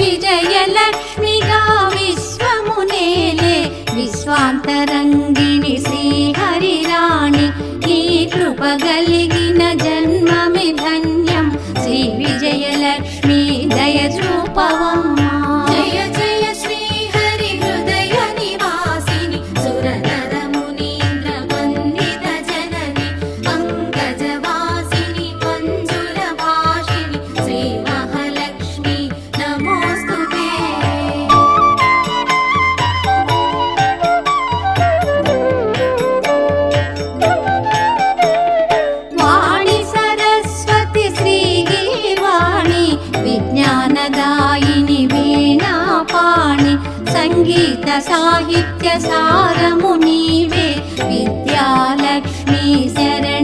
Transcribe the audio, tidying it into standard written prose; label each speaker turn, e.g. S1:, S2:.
S1: విజయలక్ష్మిగా విశ్వమునేలే విశ్వాంతరంగిణి శ్రీహరిరాణి నీ కృప కలిగిన జన్మమి ధన్యం శ్రీ విజయలక్ష్మి దయ చూపవమ్మా
S2: జయ జయ శ్రీహరి హృదయ నివాసిని సురనర మునీంద్ర వందిత జనని పంకజవాసిని మంజుల భాషిని శ్రీ మహాలక్ష్మి నమోస్తుతే
S1: వాణి సరస్వతి శ్రీగీర్వాణి విజ్ఞానదాయిని వీణాపాణి సంగీత సాహిత్య సారము నీవే విద్యాలక్ష్మి శరణ